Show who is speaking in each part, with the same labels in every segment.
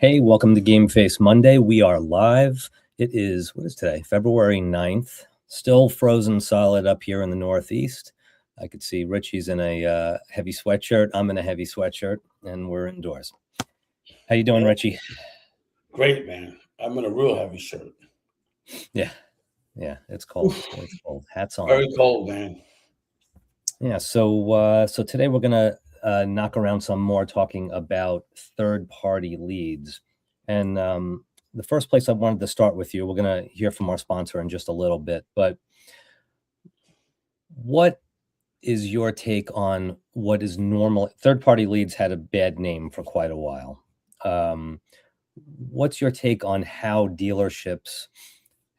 Speaker 1: Hey, welcome to Game Face Monday. We are live. It is, what is today? February 9th. Still frozen solid up here in the Northeast. I could see Richie's in a heavy sweatshirt. I'm in a heavy sweatshirt, and we're indoors. How you doing, Richie?
Speaker 2: Great, man. I'm in a real heavy shirt.
Speaker 1: Yeah, it's cold. It's cold. Hats on.
Speaker 2: Very cold, man.
Speaker 1: Yeah, so today we're gonna knock around some more talking about third-party leads. And the first place I wanted to start with you, we're gonna hear from our sponsor in just a little bit, but what is your take on what is normal? Third-party leads had a bad name for quite a while. What's your take on how dealerships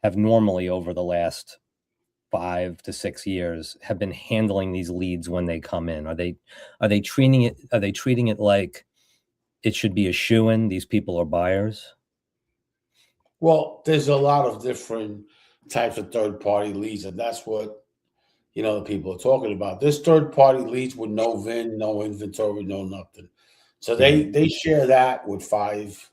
Speaker 1: have normally over the last 5 to 6 years have been handling these leads when they come in? Are they treating it like it should be a shoo-in? These people are buyers?
Speaker 2: Well, there's a lot of different types of third-party leads, and that's what the people are talking about. There's third-party leads with no VIN, no inventory, no nothing. So they share that with five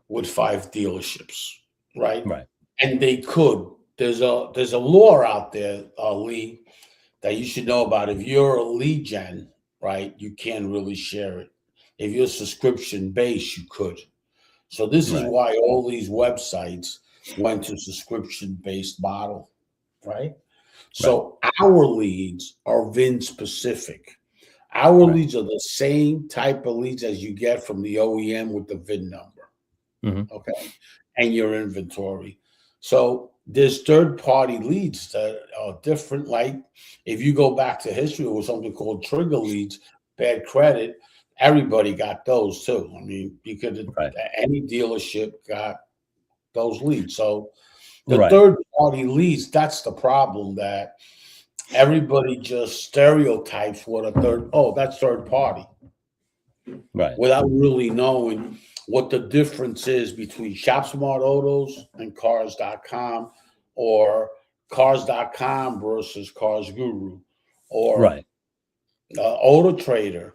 Speaker 2: dealerships, right?
Speaker 1: Right.
Speaker 2: And they could. There's a law out there, Lee, that you should know about. If you're a lead gen, right, you can't really share it. If you're subscription based, you could. So this is
Speaker 1: Right.
Speaker 2: why all these websites went to subscription based model, right? So our leads are VIN specific. Our leads are the same type of leads as you get from the OEM with the VIN number. Okay. And your inventory. So there's third-party leads that are different. Like if you go back to history, it was something called trigger leads, bad credit. Everybody got those too. I mean, any dealership got those leads. So the third-party leads, that's the problem, that everybody just stereotypes what that's third party.
Speaker 1: Right.
Speaker 2: Without really knowing what the difference is between Shop Smart Autos and Cars.com, or Cars.com versus Cars Guru, or Auto Trader,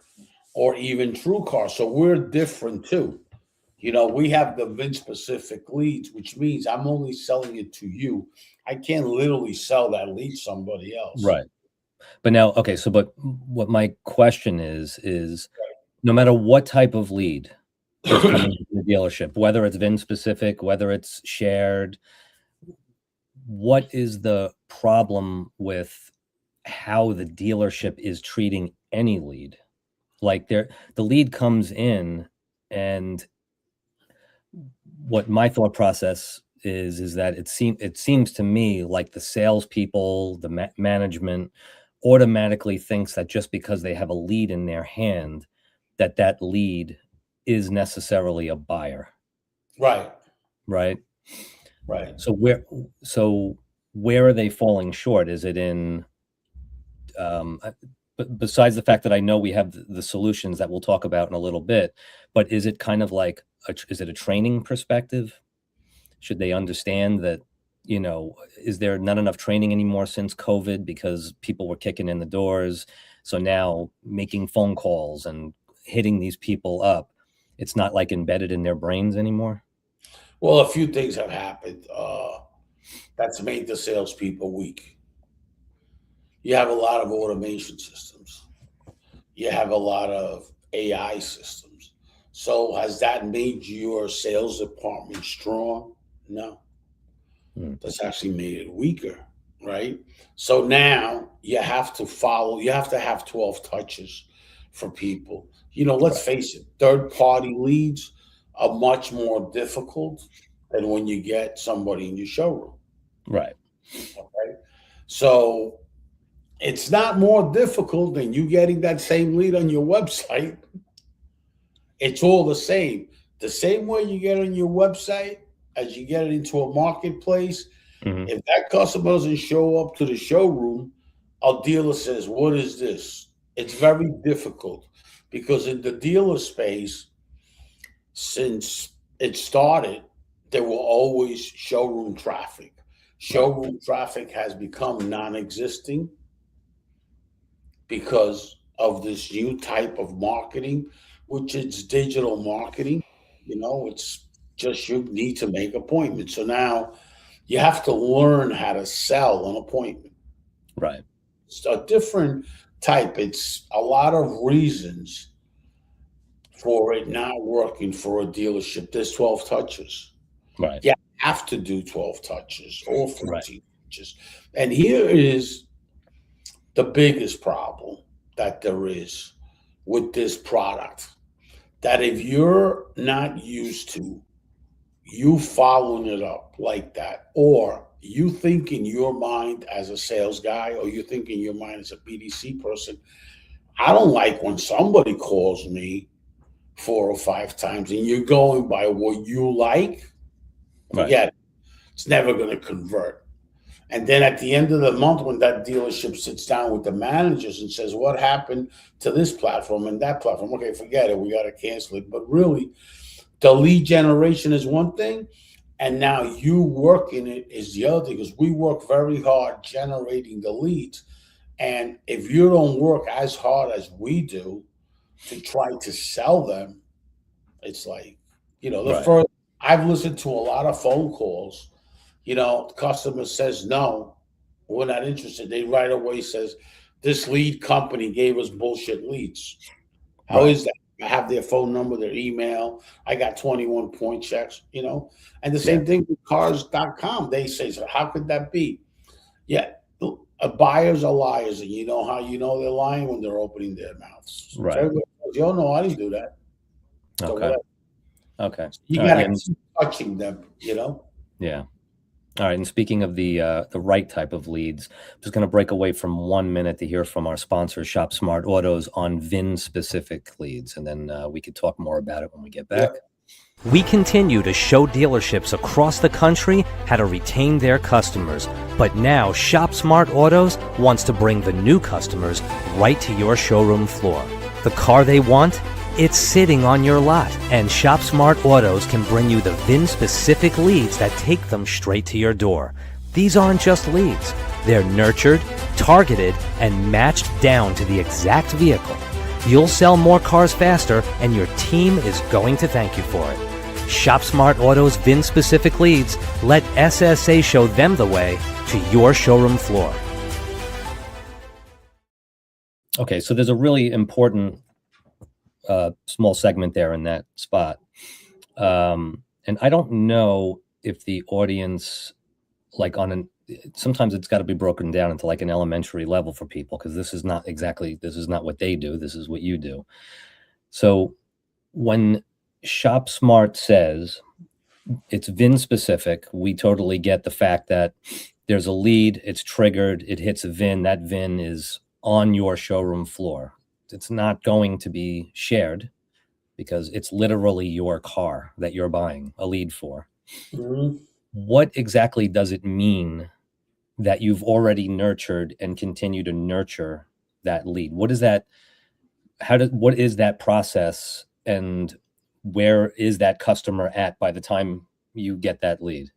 Speaker 2: or even True Car. So we're different too. We have the VIN specific leads, which means I'm only selling it to you. I can't literally sell that lead to somebody else.
Speaker 1: Right. But now, okay, but what my question is no matter what type of lead is coming to the dealership, whether it's VIN specific, whether it's shared, what is the problem with how the dealership is treating any lead? Like the lead comes in, and what my thought process is that it seems to me like the salespeople, the management automatically thinks that just because they have a lead in their hand, that lead is necessarily a buyer.
Speaker 2: Right.
Speaker 1: So where are they falling short? Is it in besides the fact that I know we have the solutions that we'll talk about in a little bit, but is it kind of like is it a training perspective? Should they understand that, is there not enough training anymore since COVID because people were kicking in the doors? So now making phone calls and hitting these people up, it's not like embedded in their brains anymore?
Speaker 2: Well, a few things have happened that's made the salespeople weak. You have a lot of automation systems. You have a lot of AI systems. So has that made your sales department strong? No. That's actually made it weaker, right? So now you have to have 12 touches for people. Let's face it, third-party leads are much more difficult than when you get somebody in your showroom.
Speaker 1: Right.
Speaker 2: Okay. So it's not more difficult than you getting that same lead on your website. It's all the same. The same way you get on your website as you get it into a marketplace. If that customer doesn't show up to the showroom, a dealer says, "What is this?" It's very difficult because in the dealer space, since it started, there were always showroom traffic. Showroom traffic has become non-existing because of this new type of marketing, which is digital marketing. It's just you need to make appointments. So now you have to learn how to sell an appointment.
Speaker 1: Right.
Speaker 2: It's a different type. It's a lot of reasons for it not working for a dealership. There's 12 touches.
Speaker 1: Right.
Speaker 2: You have to do 12 touches or
Speaker 1: Right.
Speaker 2: 14 touches. And here is the biggest problem that there is with this product, that if you're not used to you following it up like that, or you think in your mind as a sales guy, or you think in your mind as a BDC person, I don't like when somebody calls me 4 or 5 times and you're going by what you like, forget it. It's never going to convert. And then at the end of the month, when that dealership sits down with the managers and says, what happened to this platform and that platform? Okay, forget it. We got to cancel it. But really, the lead generation is one thing, and now you working it is the other thing, because we work very hard generating the leads. And if you don't work as hard as we do to try to sell them, it's like, the first, I've listened to a lot of phone calls, the customer says, no, we're not interested. They right away says, this lead company gave us bullshit leads. How is that? I have their phone number, their email. I got 21 point checks, and the same thing with cars.com. They say, so how could that be? Yeah. Buyers are liars, and you know how you know they're lying? When they're opening their mouths.
Speaker 1: Right.
Speaker 2: So everybody goes, no, I didn't do that. So
Speaker 1: okay. Okay.
Speaker 2: So you got to keep touching them,
Speaker 1: Yeah. All right. And speaking of the right type of leads, I'm just going to break away from 1 minute to hear from our sponsor, Shop Smart Autos, on VIN-specific leads. And then we could talk more about it when we get back.
Speaker 2: Yeah.
Speaker 3: We continue to show dealerships across the country how to retain their customers. But now Shop Smart Autos wants to bring the new customers right to your showroom floor. The car they want? It's sitting on your lot, and Shop Smart Autos can bring you the VIN-specific leads that take them straight to your door. These aren't just leads. They're nurtured, targeted, and matched down to the exact vehicle. You'll sell more cars faster, and your team is going to thank you for it. Shop Smart Autos VIN-specific leads. Let SSA show them the way to your showroom floor.
Speaker 1: Okay, so there's a really important small segment there in that spot. And I don't know if the audience, sometimes it's got to be broken down into like an elementary level for people, because this is not what they do. This is what you do. So when Shop Smart says it's VIN specific, we totally get the fact that there's a lead, it's triggered, it hits a VIN, that VIN is on your showroom floor. It's not going to be shared because it's literally your car that you're buying a lead for.
Speaker 2: Mm-hmm.
Speaker 1: What exactly does it mean that you've already nurtured and continue to nurture that lead? What is that? What is that process, and where is that customer at by the time you get that lead?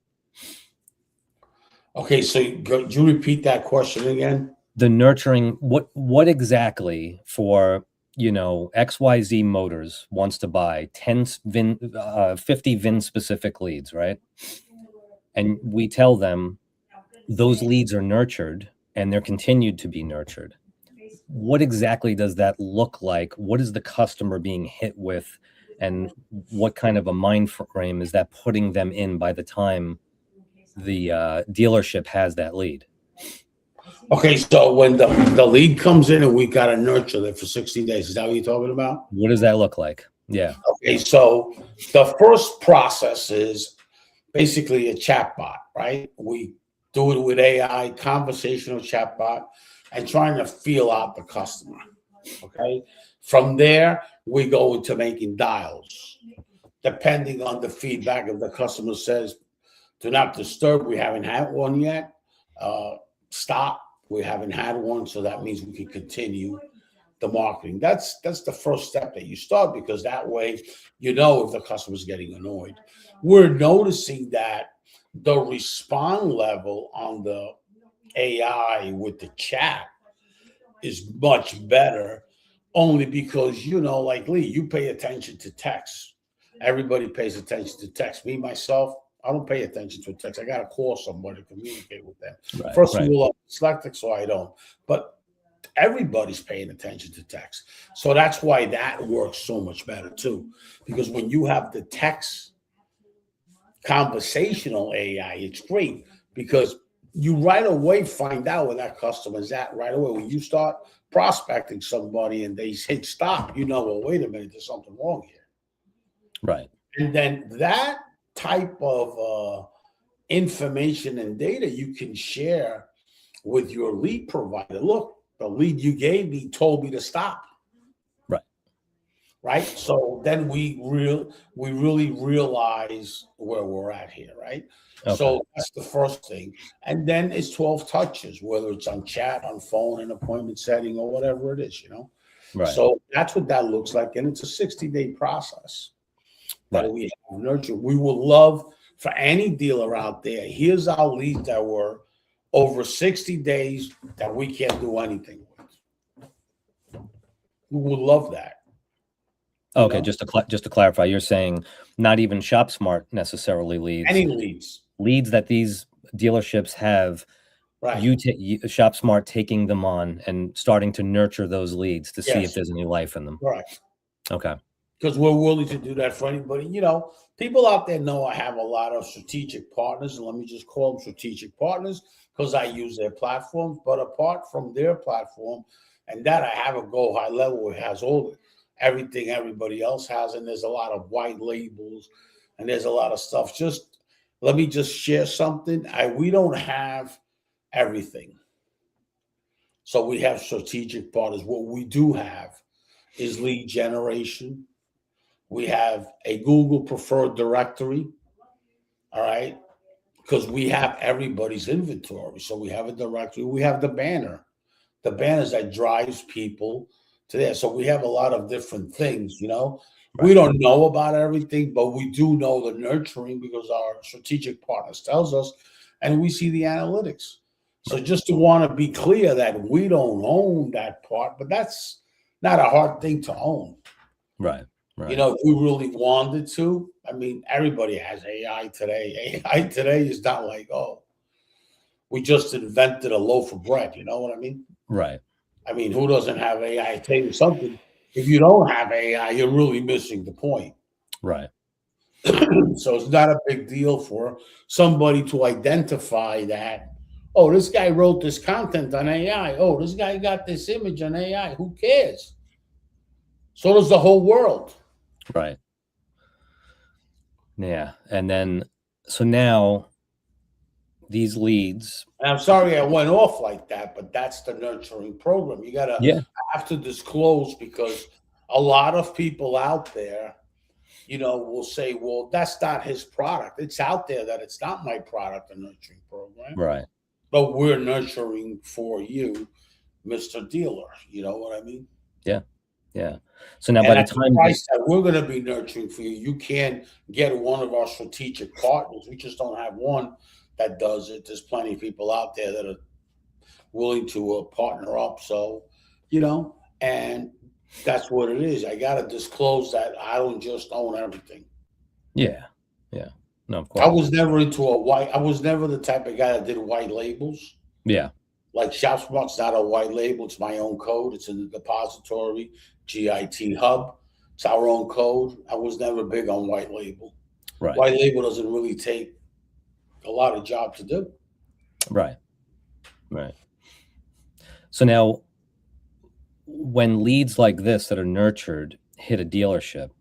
Speaker 2: Okay, so could you repeat that question again?
Speaker 1: The nurturing, what exactly for, XYZ Motors wants to buy 50 VIN specific leads, right? And we tell them those leads are nurtured and they're continued to be nurtured. What exactly does that look like? What is the customer being hit with? And what kind of a mind frame is that putting them in by the time the dealership has that lead?
Speaker 2: Okay, so when the lead comes in and we got to nurture it for 60 days, is that what you're talking about?
Speaker 1: What does that look like? Yeah.
Speaker 2: Okay, so the first process is basically a chatbot, right? We do it with AI, conversational chatbot, and trying to feel out the customer. Okay. From there, we go into making dials. Depending on the feedback, if the customer says, do not disturb, we haven't had one yet. Stop, we haven't had one. So that means we can continue the marketing. That's the first step that you start, because that way, if the customer's getting annoyed. We're noticing that the respond level on the AI with the chat is much better only because, like Lee, you pay attention to text. Everybody pays attention to text. Me, myself, I don't pay attention to a text. I got to call somebody to communicate with them.
Speaker 1: Right,
Speaker 2: First
Speaker 1: right.
Speaker 2: of all, I'm dyslexic, so I don't. But everybody's paying attention to text. So that's why that works so much better too. Because when you have the text conversational AI, it's great because you right away find out where that customer's at right away. When you start prospecting somebody and they hit stop, well, wait a minute, there's something wrong here.
Speaker 1: Right.
Speaker 2: And then that type of information and data you can share with your lead provider. Look, the lead you gave me told me to stop. Right. So then we really realize where we're at here. Right. Okay. So that's the first thing. And then it's 12 touches, whether it's on chat, on phone, an appointment setting, or whatever it is, Right. So that's what that looks like. And it's a 60-day process that we have nurtured. We would love for any dealer out there. Here's our leads that were over 60 days that we can't do anything with. We would love that.
Speaker 1: Okay, just to clarify, you're saying not even ShopSmart necessarily leads.
Speaker 2: Any leads
Speaker 1: that these dealerships have. Right. ShopSmart taking them on and starting to nurture those leads to see if there's any life in them.
Speaker 2: Right.
Speaker 1: Okay.
Speaker 2: Because we're willing to do that for anybody. People out there know I have a lot of strategic partners, and let me just call them strategic partners because I use their platforms. But apart from their platform, and that I have a Go High Level, it has everything everybody else has, and there's a lot of white labels, and there's a lot of stuff. Just let me just share something. We don't have everything. So we have strategic partners. What we do have is lead generation. We have a Google preferred directory. All right. Because we have everybody's inventory. So we have a directory. We have the banner. The banners that drives people to there. So we have a lot of different things, Right. We don't know about everything, but we do know the nurturing because our strategic partners tells us, and we see the analytics. So just to want to be clear that we don't own that part, but that's not a hard thing to own.
Speaker 1: Right.
Speaker 2: If we really wanted to, everybody has AI today. AI today is not like, we just invented a loaf of bread. You know what I mean?
Speaker 1: Right.
Speaker 2: Who doesn't have AI? I tell you something. If you don't have AI, you're really missing the point.
Speaker 1: Right.
Speaker 2: So it's not a big deal for somebody to identify that, this guy wrote this content on AI. This guy got this image on AI. Who cares? So does the whole world.
Speaker 1: Right. Yeah. And then, so now these leads.
Speaker 2: And I'm sorry I went off like that, but that's the nurturing program. You got to have to disclose because a lot of people out there, will say, well, that's not his product. It's out there that it's not my product, the nurturing program.
Speaker 1: Right.
Speaker 2: But we're nurturing for you, Mr. Dealer. You know what I mean?
Speaker 1: Yeah. Yeah. So now by the time
Speaker 2: that we're going to be nurturing for you, you can get one of our strategic partners. We just don't have one that does it. There's plenty of people out there that are willing to partner up. So, and that's what it is. I got to disclose that I don't just own everything.
Speaker 1: Yeah. Yeah. No, of course.
Speaker 2: I was never I was never the type of guy that did white labels.
Speaker 1: Yeah.
Speaker 2: Like ShopSmart's not a white label. It's my own code. It's in the depository, GIT hub. It's our own code. I was never big on white label.
Speaker 1: Right.
Speaker 2: White label doesn't really take a lot of job to do.
Speaker 1: Right. Right. So now when leads like this that are nurtured hit a dealership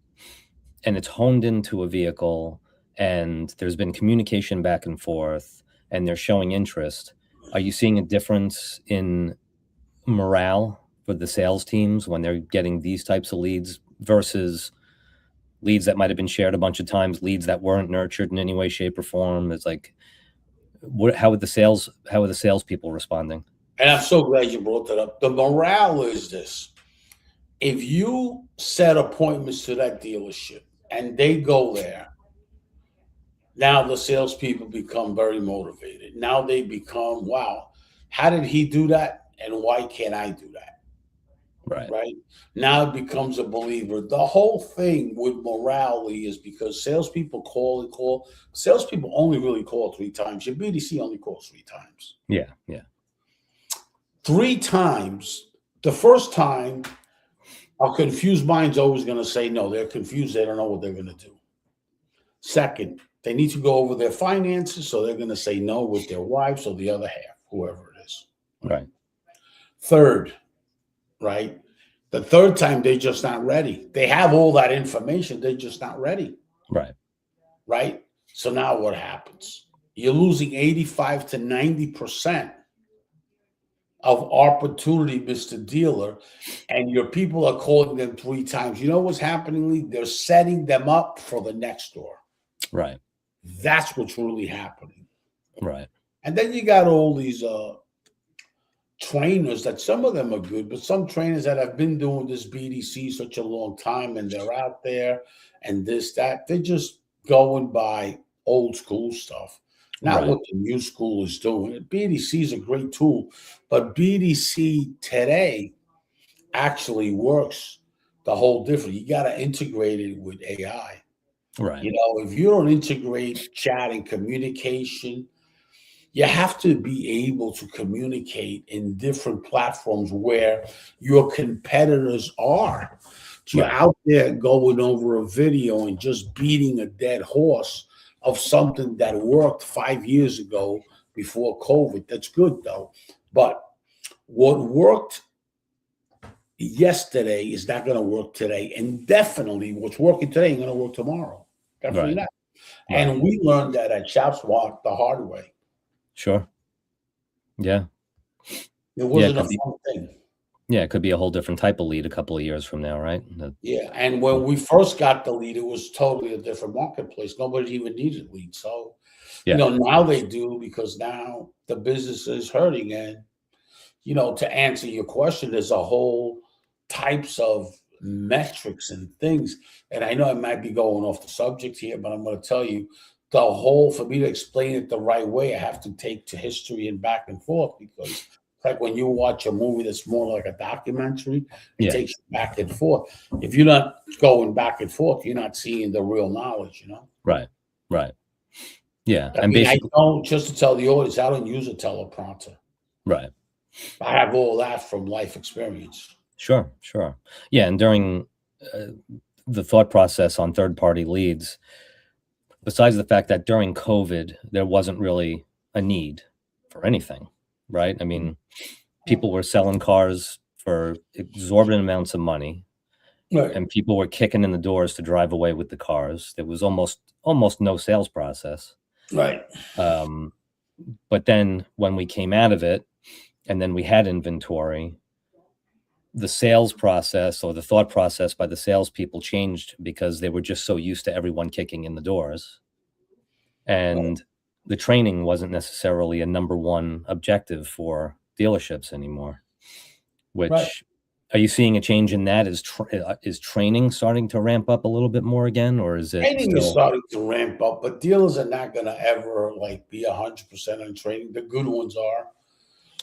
Speaker 1: and it's honed into a vehicle and there's been communication back and forth and they're showing interest, are you seeing a difference in morale for the sales teams when they're getting these types of leads versus leads that might have been shared a bunch of times, leads that weren't nurtured in any way, shape, or form? It's like, how are the salespeople responding?
Speaker 2: And I'm so glad you brought that up. The morale is this. If you set appointments to that dealership and they go there, now the salespeople become very motivated. Now they become, wow, how did he do that? And why can't I do that?
Speaker 1: Right.
Speaker 2: right? Now it becomes a believer. The whole thing with morality is because salespeople call and call. Salespeople only really call 3 times. Your BDC only calls 3 times.
Speaker 1: Yeah. Yeah.
Speaker 2: 3 times. The first time, a confused mind's always going to say no. They're confused. They don't know what they're going to do. Second, they need to go over their finances, so they're going to say no with their wives or the other half, whoever it is.
Speaker 1: Right.
Speaker 2: Third, right? The third time, they're just not ready. They have all that information. They're just not ready.
Speaker 1: Right.
Speaker 2: Right? So now what happens? You're losing 85 to 90% of opportunity, Mr. Dealer, and your people are calling them 3 times. You know what's happening, Lee? They're setting them up for the next door.
Speaker 1: Right.
Speaker 2: That's what's really happening.
Speaker 1: Right.
Speaker 2: And then you got all these trainers that some of them are good, but some trainers that have been doing this BDC such a long time and they're out there and this, that, they're just going by old school stuff, not what the new school is doing. BDC is a great tool, but BDC today actually works the whole different. You got to integrate it with AI.
Speaker 1: Right.
Speaker 2: You know, if you don't integrate chat and communication, you have to be able to communicate in different platforms where your competitors are. So you're out there going over a video and just beating a dead horse of something that worked 5 years ago before COVID. That's good, though. But what worked yesterday is not going to work today. And definitely what's working today ain't going to work tomorrow. Definitely not. And we learned that at ShopSmart the hard way.
Speaker 1: Sure. Yeah.
Speaker 2: It wasn't a fun thing.
Speaker 1: Yeah, it could be a whole different type of lead a couple of years from now, right?
Speaker 2: Yeah, and when we first got the lead, it was totally a different marketplace. Nobody even needed leads. So, you know, now they do, because now the business is hurting. And, you know, to answer your question, there's a whole types of metrics and things. And I know I might be going off the subject here, but I'm going to tell you, the whole, for me to explain it the right way, I have to take to history and back and forth, because it's like when you watch a movie that's more like a documentary, it takes you back and forth. If you're not going back and forth, you're not seeing the real knowledge, you know?
Speaker 1: Right. Right. Yeah.
Speaker 2: I mean, I don't, just to tell the audience, I don't use a teleprompter.
Speaker 1: Right.
Speaker 2: I have all that from life experience.
Speaker 1: Sure. Sure. Yeah. And during the thought process on third-party leads, besides the fact that during COVID, there wasn't really a need for anything, right? I mean, people were selling cars for exorbitant amounts of money, and people were kicking in the doors to drive away with the cars. There was almost no sales process.
Speaker 2: Right.
Speaker 1: But then when we came out of it, and then we had inventory, the sales process or the thought process by the salespeople changed, because they were just so used to everyone kicking in the doors. And the training wasn't necessarily a number one objective for dealerships anymore. Which, are you seeing a change in that? Is training starting to ramp up a little bit more again, or is it
Speaker 2: training is starting to ramp up, but dealers are not going to ever like be 100% on training. The good ones are.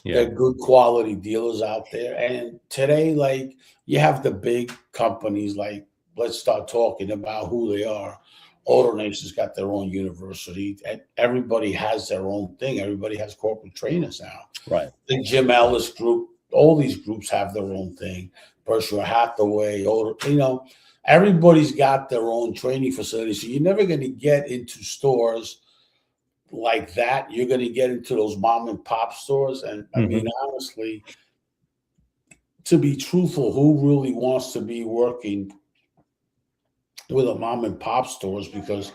Speaker 2: They're good quality dealers out there. And today, like, you have the big companies, like, let's start talking about who they are. AutoNation's got their own university. And everybody has their own thing. Everybody has corporate trainers now.
Speaker 1: Right.
Speaker 2: The Jim Ellis group, all these groups have their own thing. Berkshire Hathaway, you know, everybody's got their own training facility. So you're never going to get into stores like that. You're going to get into those mom and pop stores. And I mean, honestly, to be truthful, who really wants to be working with a mom and pop stores? Because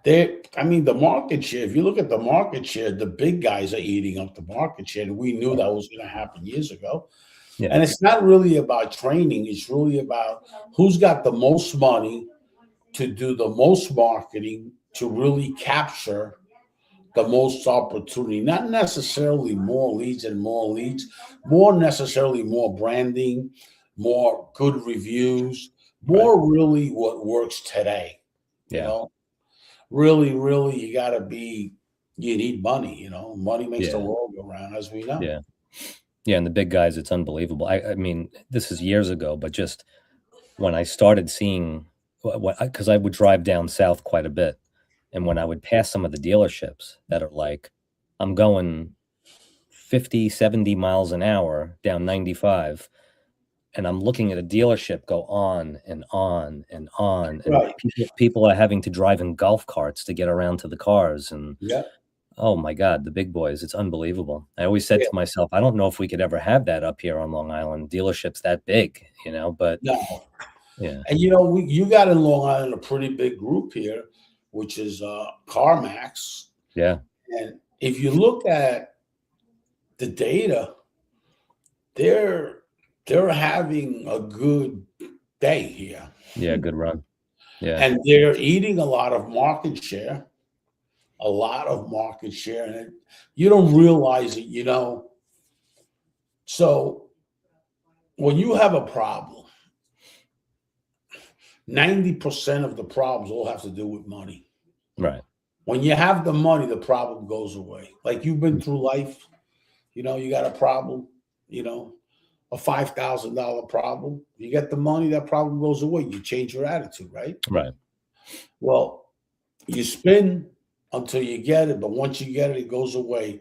Speaker 2: the market share, if you look at the market share, the big guys are eating up the market share. And we knew that was going to happen years ago. And it's not really about training. It's really about who's got the most money to do the most marketing to really capture the most opportunity. Not necessarily more leads, more necessarily more branding, more good reviews, more really what works today. You know, really, you need money. You know, money makes the world go round, as we know.
Speaker 1: Yeah, and the big guys, it's unbelievable. I mean, this is years ago, but just when I started seeing what, because I would drive down south quite a bit, and when I would pass some of the dealerships that are like, I'm going 50, 70 miles an hour down 95, and I'm looking at a dealership go on and on and on, and
Speaker 2: Right.
Speaker 1: people are having to drive in golf carts to get around to the cars, and
Speaker 2: Yeah.
Speaker 1: oh my God, the big boys, it's unbelievable. I always said
Speaker 2: Yeah.
Speaker 1: to myself, I don't know if we could ever have that up here on Long Island, dealerships that big, but
Speaker 2: No.
Speaker 1: yeah,
Speaker 2: And you got in Long Island a pretty big group here, which is CarMax.
Speaker 1: yeah,
Speaker 2: And if you look at the data, they're having a good day here.
Speaker 1: yeah, good run. Yeah,
Speaker 2: And they're eating a lot of market share, and you don't realize it. So when you have a problem, 90% of the problems all have to do with money.
Speaker 1: right.
Speaker 2: When you have the money, the problem goes away. Like you've been through life, you got a problem, a $5,000 problem. You get the money, that problem goes away. You change your attitude, right?
Speaker 1: Right.
Speaker 2: Well, you spin until you get it, but once you get it, it goes away.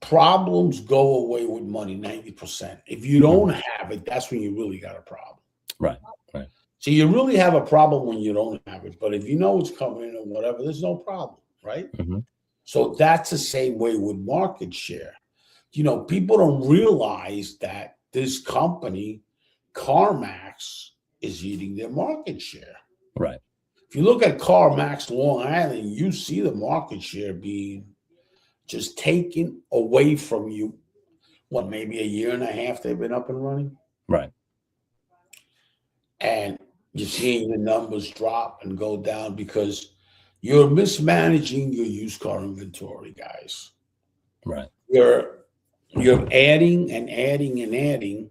Speaker 2: Problems go away with money, 90%. If you don't have it, that's when you really got a problem.
Speaker 1: Right. Right.
Speaker 2: So you really have a problem when you don't have it. But if you know it's coming in or whatever, there's no problem, right?
Speaker 1: Mm-hmm.
Speaker 2: So that's the same way with market share. People don't realize that this company, CarMax, is eating their market share.
Speaker 1: Right.
Speaker 2: If you look at CarMax Long Island, you see the market share being just taken away from you. What, maybe a year and a half they've been up and running?
Speaker 1: Right.
Speaker 2: And you're seeing the numbers drop and go down because you're mismanaging your used car inventory, guys.
Speaker 1: Right.
Speaker 2: You're adding and adding and adding,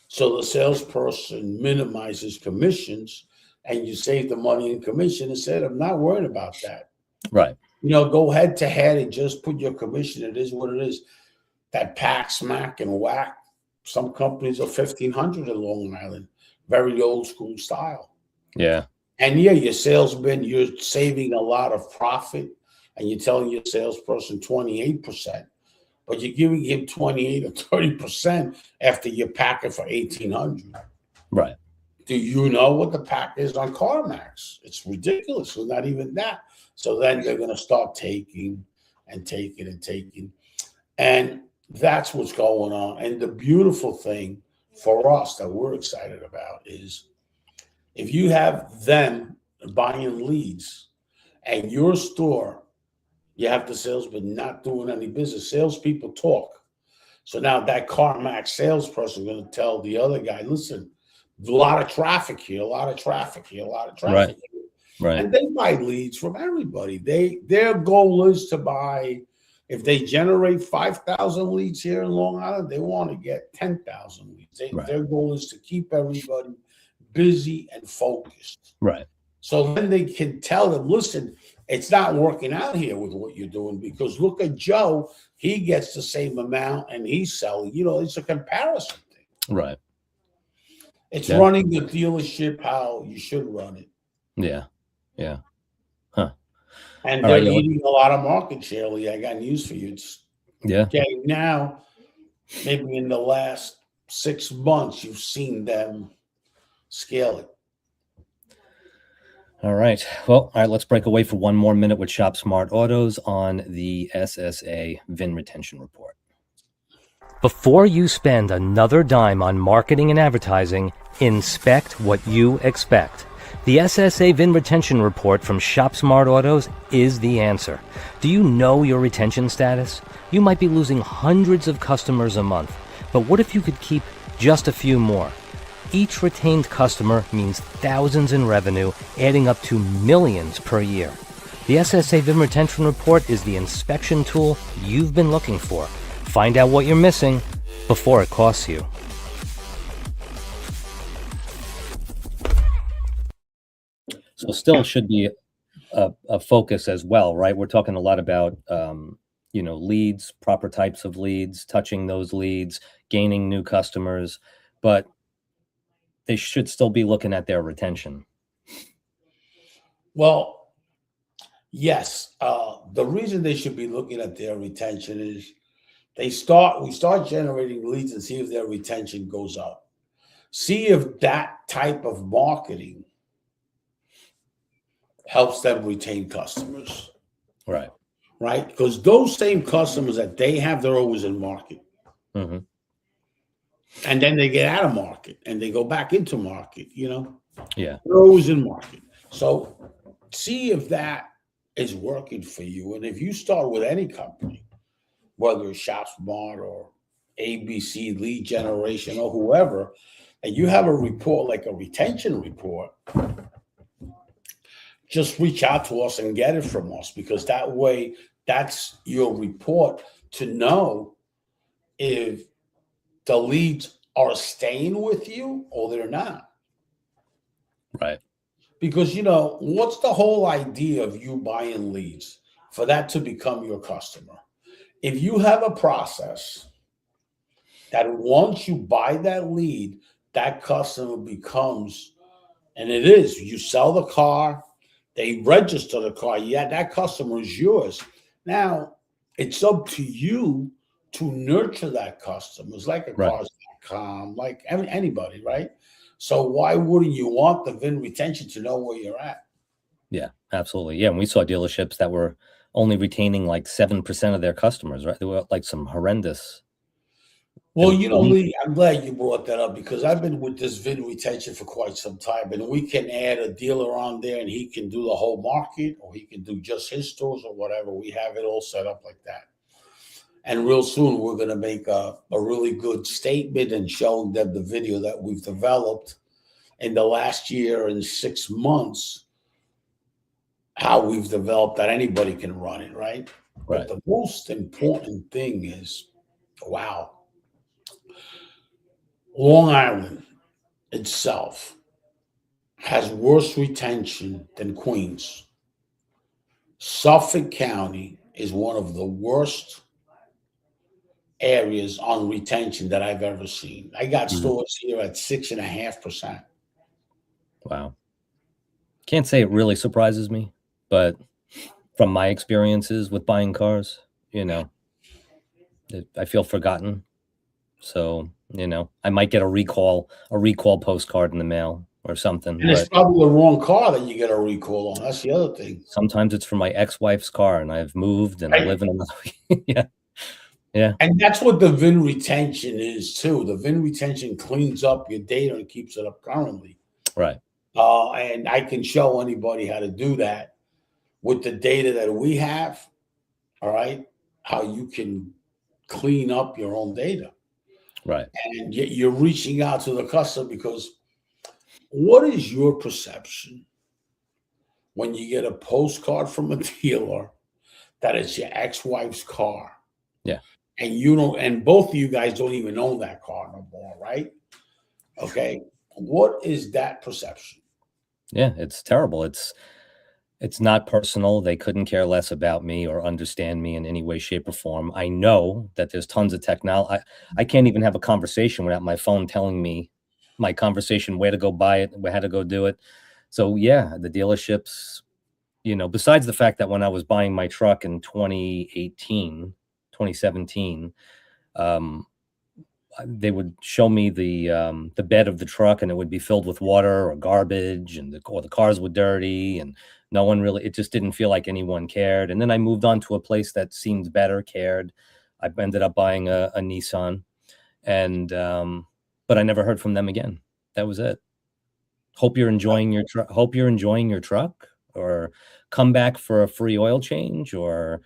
Speaker 2: so the salesperson minimizes commissions, and you save the money in commission instead of not worrying about that.
Speaker 1: Right.
Speaker 2: Go head to head and just put your commission. It is what it is. That pack, smack, and whack. Some companies are 1,500 in Long Island, very old school style.
Speaker 1: Yeah.
Speaker 2: And yeah, your salesman, you're saving a lot of profit, and you're telling your salesperson 28%, but you're giving him 28 or 30% after you pack it for 1,800.
Speaker 1: Right.
Speaker 2: Do you know what the pack is on CarMax? It's ridiculous. It's not even that. So then they're going to start taking and taking and taking. And that's what's going on. And the beautiful thing for us that we're excited about is if you have them buying leads and your store, you have the salesman not doing any business. Salespeople talk. So now that CarMax salesperson is going to tell the other guy, listen, a lot of traffic here, a lot of traffic here, a lot of traffic
Speaker 1: Right.
Speaker 2: here.
Speaker 1: Right.
Speaker 2: And they buy leads from everybody. Their goal is to buy, if they generate 5,000 leads here in Long Island, they want to get 10,000 leads.
Speaker 1: Right.
Speaker 2: Their goal is to keep everybody busy and focused.
Speaker 1: Right.
Speaker 2: So then they can tell them, listen, it's not working out here with what you're doing because look at Joe. He gets the same amount and he's selling. It's a comparison thing.
Speaker 1: Right.
Speaker 2: It's running the dealership how you should run it.
Speaker 1: Yeah. Yeah. Huh.
Speaker 2: And
Speaker 1: All
Speaker 2: they're
Speaker 1: right,
Speaker 2: eating a lot of market share, Lee. I got news for you. It's getting now, maybe in the last 6 months, you've seen them scale it.
Speaker 1: All right. Well, all right, let's break away for one more minute with Shop Smart Autos on the SSA VIN retention report.
Speaker 3: Before you spend another dime on marketing and advertising, inspect what you expect. The SSA VIN retention report from Shop Smart Autos is the answer. Do you know your retention status? You might be losing hundreds of customers a month, but what if you could keep just a few more? Each retained customer means thousands in revenue, adding up to millions per year. The SSA VIN retention report is the inspection tool you've been looking for. Find out what you're missing before it costs you.
Speaker 1: So still should be a focus as well, right? We're talking a lot about leads, proper types of leads, touching those leads, gaining new customers, but they should still be looking at their retention.
Speaker 2: Well, yes. The reason they should be looking at their retention is we start generating leads and see if their retention goes up. See if that type of marketing helps them retain customers.
Speaker 1: Right.
Speaker 2: Right? Because those same customers that they have, they're always in market.
Speaker 1: Mm-hmm.
Speaker 2: And then they get out of market and they go back into market,
Speaker 1: Yeah.
Speaker 2: They're always in market. So see if that is working for you. And if you start with any company, whether it's ShopSmart or ABC Lead Generation or whoever, and you have a report like a retention report, just reach out to us and get it from us, because that way, that's your report to know if the leads are staying with you or they're not.
Speaker 1: Right.
Speaker 2: Because, what's the whole idea of you buying leads? For that to become your customer. If you have a process that once you buy that lead, that customer becomes, and it is, you sell the car, they register the car, that customer is yours. Now, it's up to you to nurture that customer. It's like a
Speaker 1: Right.
Speaker 2: cars.com, like anybody, right? So why wouldn't you want the VIN retention to know where you're at?
Speaker 1: Yeah, absolutely. Yeah, and we saw dealerships that were only retaining like 7% of their customers, right? They were like some horrendous.
Speaker 2: Well, Lee, I'm glad you brought that up, because I've been with this VIN retention for quite some time, and we can add a dealer on there and he can do the whole market, or he can do just his stores or whatever. We have it all set up like that. And real soon, we're going to make a really good statement and showing them the video that we've developed in the last year and 6 months, how we've developed that anybody can run it, right?
Speaker 1: Right.
Speaker 2: But the most important thing is, wow, Long Island itself has worse retention than Queens. Suffolk County is one of the worst areas on retention that I've ever seen. I got stores here at 6.5%.
Speaker 1: Wow. Can't say it really surprises me, but from my experiences with buying cars, I feel forgotten. So, I might get a recall postcard in the mail or something.
Speaker 2: And it's probably the wrong car that you get a recall on. That's the other thing.
Speaker 1: Sometimes it's for my ex-wife's car, and I've moved and I live in another. Yeah. Yeah.
Speaker 2: And that's what the VIN retention is too. The VIN retention cleans up your data and keeps it up currently.
Speaker 1: Right.
Speaker 2: And I can show anybody how to do that with the data that we have. All right. How you can clean up your own data.
Speaker 1: Right.
Speaker 2: And yet you're reaching out to the customer, because what is your perception when you get a postcard from a dealer that it's your ex-wife's car?
Speaker 1: Yeah.
Speaker 2: And and both of you guys don't even own that car no more, right? Okay. What is that perception?
Speaker 1: Yeah, it's terrible. It's not personal. They couldn't care less about me or understand me in any way, shape, or form. I know that there's tons of technology. I can't even have a conversation without my phone telling me my conversation, where to go buy it, how to go do it. So yeah, the dealerships, besides the fact that when I was buying my truck in 2017, they would show me the bed of the truck, and it would be filled with water or garbage, or the cars were dirty, and no one really, it just didn't feel like anyone cared. And then I moved on to a place that seemed better, cared. I ended up buying a Nissan, and but I never heard from them again. That was it. Hope you're enjoying your truck. Hope you're enjoying your truck, or come back for a free oil change, or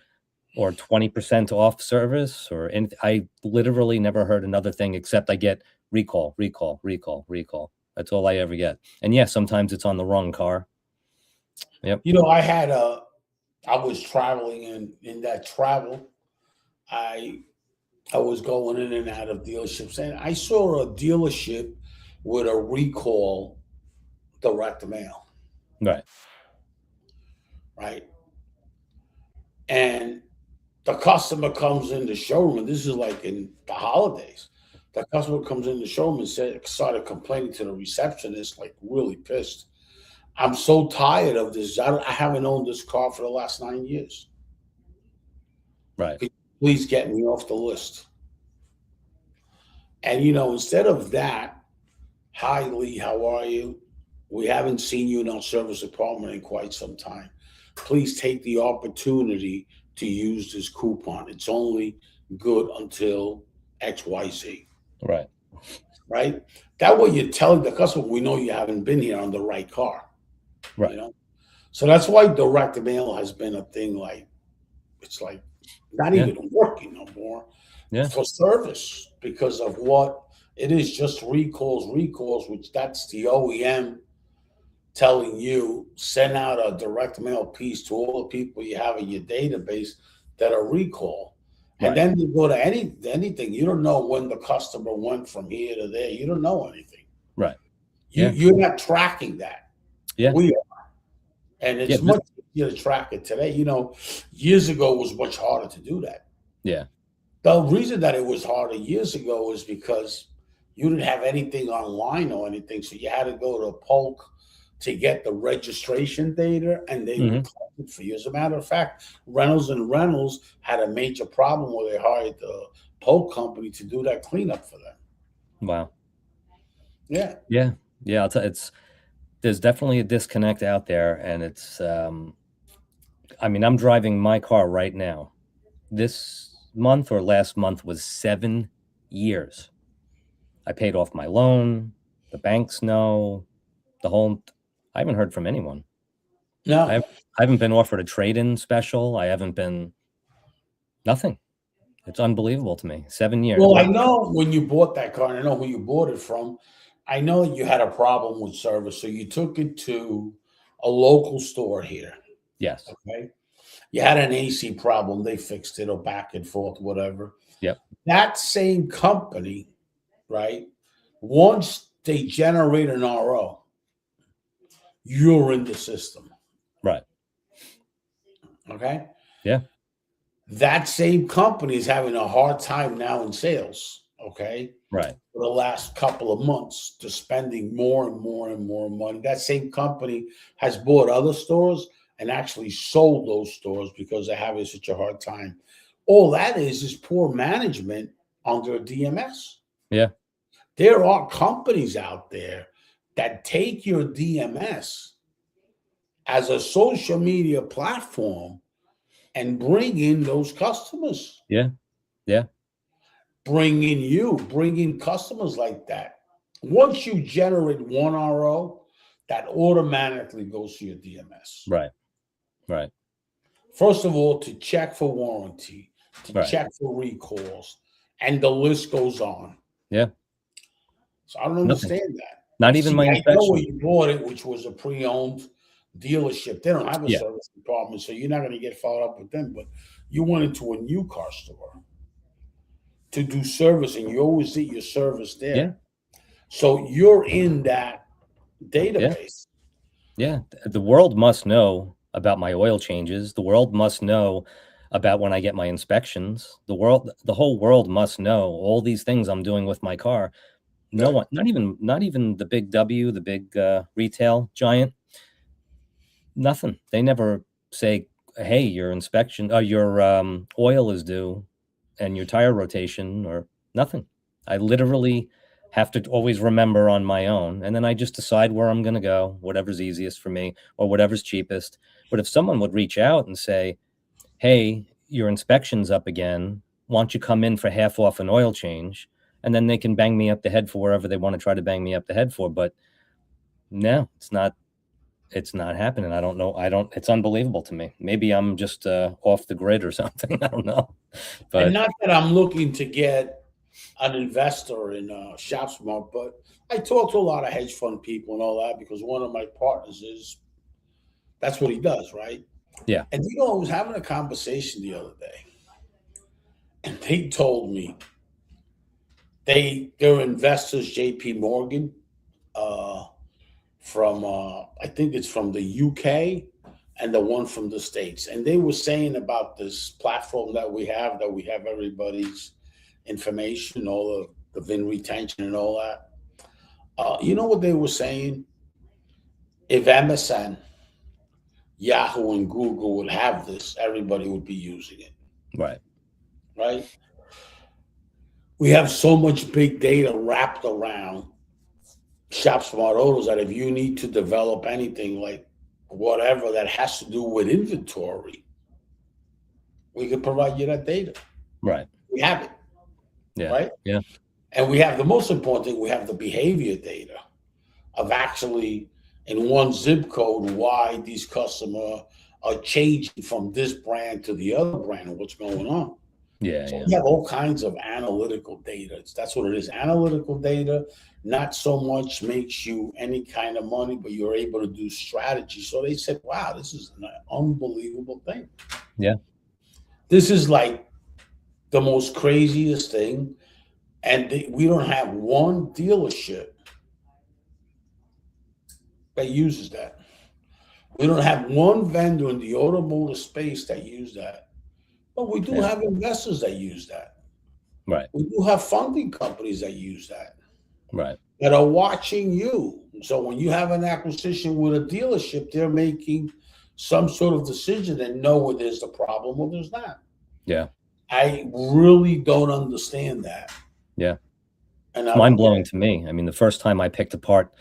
Speaker 1: 20% off service, or anything. I literally never heard another thing except I get recall. That's all I ever get. And yeah, sometimes it's on the wrong car. Yep.
Speaker 2: I was traveling, and in that travel, I was going in and out of dealerships, and I saw a dealership with a recall direct mail.
Speaker 1: Right.
Speaker 2: Right. And The customer comes in the showroom, and this is like in the holidays. The customer comes in the showroom and started complaining to the receptionist, like really pissed. I'm so tired of this. I haven't owned this car for the last 9 years.
Speaker 1: Right.
Speaker 2: Could you please get me off the list? And instead of that, hi Lee, how are you? We haven't seen you in our service department in quite some time. Please take the opportunity to use this coupon. It's only good until XYZ.
Speaker 1: Right.
Speaker 2: Right? That way you're telling the customer, we know you haven't been here on the right car.
Speaker 1: Right.
Speaker 2: So that's why direct mail has been a thing. Like, it's like not even working no more for service because of what it is, just recalls, which that's the OEM telling you, send out a direct mail piece to all the people you have in your database that are recall. And then you go to anything. You don't know when the customer went from here to there. You don't know anything.
Speaker 1: Right.
Speaker 2: You're not tracking that.
Speaker 1: Yeah.
Speaker 2: We are. And it's much easier to track it today. Years ago it was much harder to do that.
Speaker 1: Yeah.
Speaker 2: The reason that it was harder years ago is because you didn't have anything online or anything. So you had to go to Polk to get the registration data, and they would collect it for you. As a matter of fact, Reynolds had a major problem where they hired the Polk company to do that cleanup for them.
Speaker 1: Wow.
Speaker 2: Yeah.
Speaker 1: Yeah. Yeah. I'll tell you, there's definitely a disconnect out there, and it's, I'm driving my car right now. This month or last month was 7 years. I paid off my loan. The banks know I haven't heard from anyone.
Speaker 2: No,
Speaker 1: I haven't been offered a trade-in special. I haven't been nothing. It's unbelievable to me. 7 years.
Speaker 2: Well, I know when you bought that car, and I know who you bought it from. I know you had a problem with service, so you took it to a local store here.
Speaker 1: Yes.
Speaker 2: Okay. You had an AC problem. They fixed it, or back and forth, whatever.
Speaker 1: Yep.
Speaker 2: That same company, right? Once they generate an RO, you're in the system.
Speaker 1: Right.
Speaker 2: Okay.
Speaker 1: Yeah.
Speaker 2: That same company is having a hard time now in sales. Okay.
Speaker 1: Right.
Speaker 2: For the last couple of months, to spending more and more and more money. That same company has bought other stores and actually sold those stores because they're having such a hard time. All that is poor management under DMS.
Speaker 1: Yeah.
Speaker 2: There are companies out there that take your DMS as a social media platform and bring in those customers.
Speaker 1: Yeah. Yeah.
Speaker 2: Bring in customers like that. Once you generate one RO, that automatically goes to your DMS.
Speaker 1: Right. Right.
Speaker 2: First of all, to check for warranty, to check for recalls, and the list goes on.
Speaker 1: Yeah.
Speaker 2: So I don't understand that.
Speaker 1: Not even my inspection.
Speaker 2: I know where you bought it, which was a pre-owned dealership. They don't have a service department, so you're not going to get followed up with them. But you went into a new car store to do service, and you always did your service there.
Speaker 1: Yeah.
Speaker 2: So you're in that database.
Speaker 1: Yeah. The world must know about my oil changes. The world must know about when I get my inspections. The whole world must know all these things I'm doing with my car. No one, not even the big W, the big retail giant. Nothing. They never say, "Hey, your inspection, your oil is due, and your tire rotation," or nothing. I literally have to always remember on my own, and then I just decide where I'm going to go, whatever's easiest for me, or whatever's cheapest. But if someone would reach out and say, "Hey, your inspection's up again. Why don't you come in for half off an oil change?" And then they can bang me up the head for wherever they want to try to bang me up the head for. But no, it's not happening. I don't know. It's unbelievable to me. Maybe I'm just off the grid or something. I don't know. But
Speaker 2: And not that I'm looking to get an investor in ShopSmart, but I talk to a lot of hedge fund people and all that because one of my partners that's what he does, right?
Speaker 1: Yeah.
Speaker 2: And I was having a conversation the other day, and they told me they're investors, JP Morgan, from I think it's from the UK, and the one from the States. And they were saying about this platform that we have everybody's information, all the VIN retention and all that. You know what they were saying? If MSN, Yahoo, and Google would have this, everybody would be using it.
Speaker 1: Right.
Speaker 2: Right? We have so much big data wrapped around Shop Smart Autos that if you need to develop anything like whatever that has to do with inventory, we can provide you that data.
Speaker 1: Right.
Speaker 2: We have it.
Speaker 1: Yeah.
Speaker 2: Right?
Speaker 1: Yeah.
Speaker 2: And we have the most important thing, we have the behavior data of actually in one zip code why these customers are changing from this brand to the other brand and what's going on.
Speaker 1: Yeah.
Speaker 2: So
Speaker 1: Yeah.
Speaker 2: we have all kinds of analytical data. That's what it is. Analytical data not so much makes you any kind of money, but you're able to do strategy. So they said, wow, this is an unbelievable thing.
Speaker 1: Yeah.
Speaker 2: This is like the most craziest thing. And we don't have one dealership that uses that. We don't have one vendor in the automotive space that use that. But we do have investors that use that.
Speaker 1: Right.
Speaker 2: We do have funding companies that use that.
Speaker 1: Right.
Speaker 2: That are watching you. So when you have an acquisition with a dealership, they're making some sort of decision and know where there's the problem or there's not.
Speaker 1: Yeah.
Speaker 2: I really don't understand that.
Speaker 1: Yeah.
Speaker 2: And
Speaker 1: it's mind-blowing to me. I mean, the first time I picked apart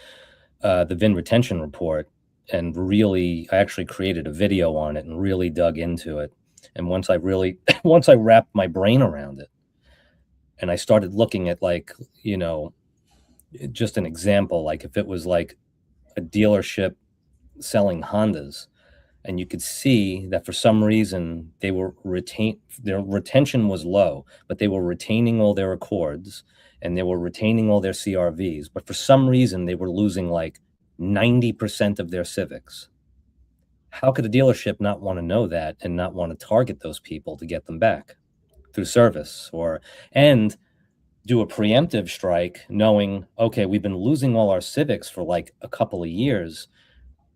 Speaker 1: the VIN retention report and really, I actually created a video on it and really dug into it. And once I wrapped my brain around it and I started looking at like, you know, just an example, like if it was like a dealership selling Hondas and you could see that for some reason they were their retention was low, but they were retaining all their Accords and they were retaining all their CRVs. But for some reason they were losing like 90% of their Civics. How could a dealership not want to know that and not want to target those people to get them back through service and do a preemptive strike knowing, okay, we've been losing all our Civics for like a couple of years.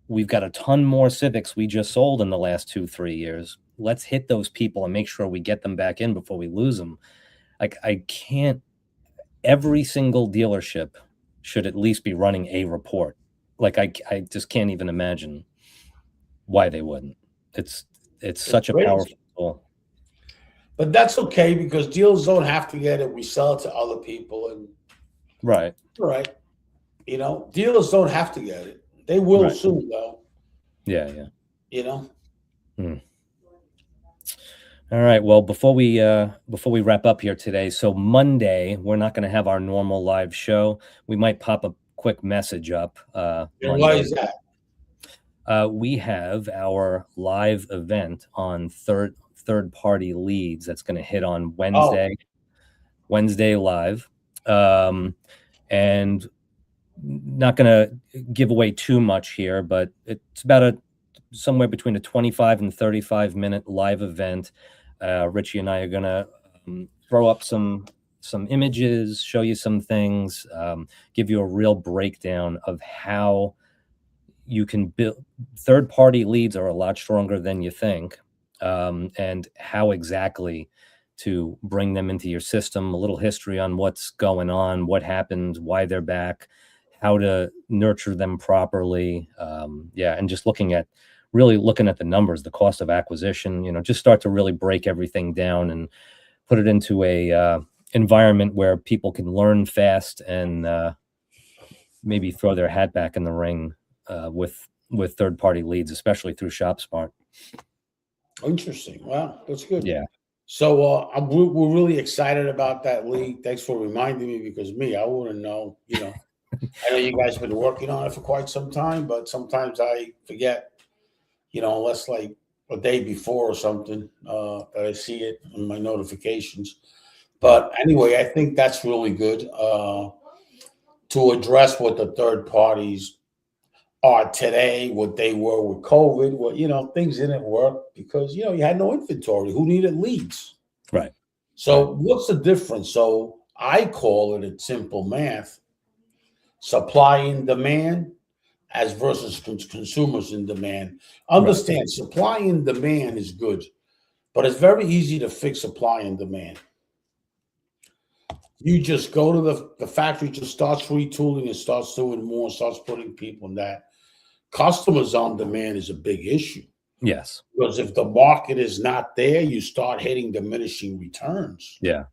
Speaker 1: We've got a ton more Civics we just sold in the last 2-3 years. Let's hit those people and make sure we get them back in before we lose them. Like every single dealership should at least be running a report. Like I just can't even imagine why they wouldn't. It's such a powerful tool.
Speaker 2: But that's okay because dealers don't have to get it. We sell it to other people, and
Speaker 1: right.
Speaker 2: You know, dealers don't have to get it. They will soon, though.
Speaker 1: Yeah, yeah.
Speaker 2: You know.
Speaker 1: All right. Well, before we wrap up here today, so Monday we're not going to have our normal live show. We might pop a quick message up.
Speaker 2: Why is that?
Speaker 1: We have our live event on third-party leads that's going to hit on Wednesday live, and not going to give away too much here, but it's about somewhere between a 25 and 35 minute live event. Richie and I are going to throw up some images, show you some things, give you a real breakdown of how you can build. Third-party leads are a lot stronger than you think, and how exactly to bring them into your system, a little history on what's going on, what happened, why they're back, how to nurture them properly. And just looking at the numbers, the cost of acquisition, you know, just start to really break everything down and put it into a environment where people can learn fast and maybe throw their hat back in the ring with third-party leads, especially through ShopSmart.
Speaker 2: Interesting. Wow, that's good.
Speaker 1: Yeah.
Speaker 2: So we're really excited about that league. Thanks for reminding me because I wouldn't know. You know, I know you guys have been working on it for quite some time, but sometimes I forget. You know, unless like a day before or something that I see it in my notifications. But anyway, I think that's really good to address what the third parties are today, what they were with COVID. What, you know, things didn't work because, you know, you had no inventory. Who needed leads?
Speaker 1: Right.
Speaker 2: So what's the difference? So I call it simple math. Supply and demand as versus consumers in demand. Understand, supply and demand is good, but it's very easy to fix supply and demand. You just go to the factory, just starts retooling and starts doing more, starts putting people in that. Customers on demand is a big issue.
Speaker 1: Yes.
Speaker 2: Because if the market is not there, you start hitting diminishing returns.
Speaker 1: Yeah.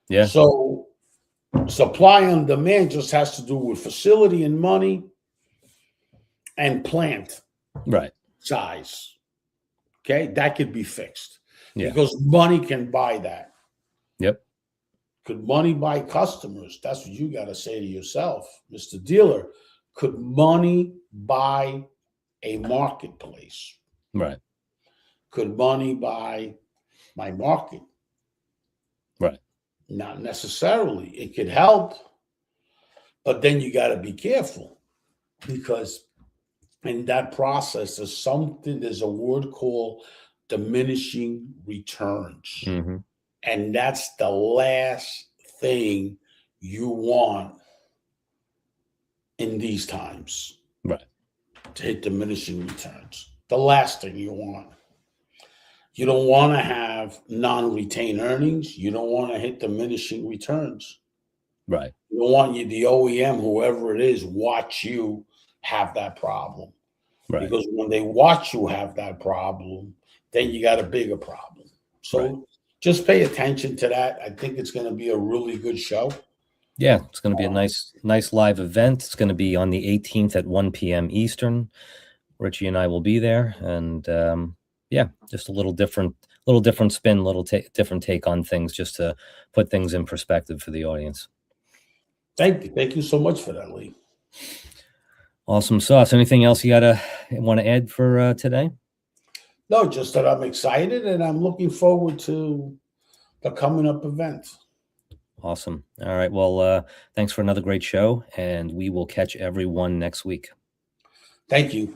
Speaker 1: Yeah.
Speaker 2: So supply on demand just has to do with facility and money and plant size. Okay, that could be fixed because money can buy that.
Speaker 1: Yep.
Speaker 2: Could money buy customers? That's what you got to say to yourself, Mr. Dealer. Could money buy a marketplace?
Speaker 1: Right.
Speaker 2: Could money buy my market?
Speaker 1: Right.
Speaker 2: Not necessarily. It could help, but then you got to be careful because in that process, there's a word called diminishing returns.
Speaker 1: Mm-hmm.
Speaker 2: And that's the last thing you want in these times.
Speaker 1: Right.
Speaker 2: To hit diminishing returns. The last thing you want. You don't want to have non-retained earnings. You don't want to hit diminishing returns.
Speaker 1: Right.
Speaker 2: You don't want the OEM, whoever it is, watch you have that problem.
Speaker 1: Right.
Speaker 2: Because when they watch you have that problem, then you got a bigger problem. So just pay attention to that. I think it's going to be a really good show.
Speaker 1: Yeah, it's going to be a nice live event. It's going to be on the 18th at 1 p.m. Eastern. Richie and I will be there, and just a little different spin, different take on things, just to put things in perspective for the audience.
Speaker 2: Thank you so much for that, Lee.
Speaker 1: Awesome sauce. Anything else you want to add for today?
Speaker 2: No, just that I'm excited and I'm looking forward to the coming up event.
Speaker 1: Awesome. All right. Well, thanks for another great show, and we will catch everyone next week.
Speaker 2: Thank you.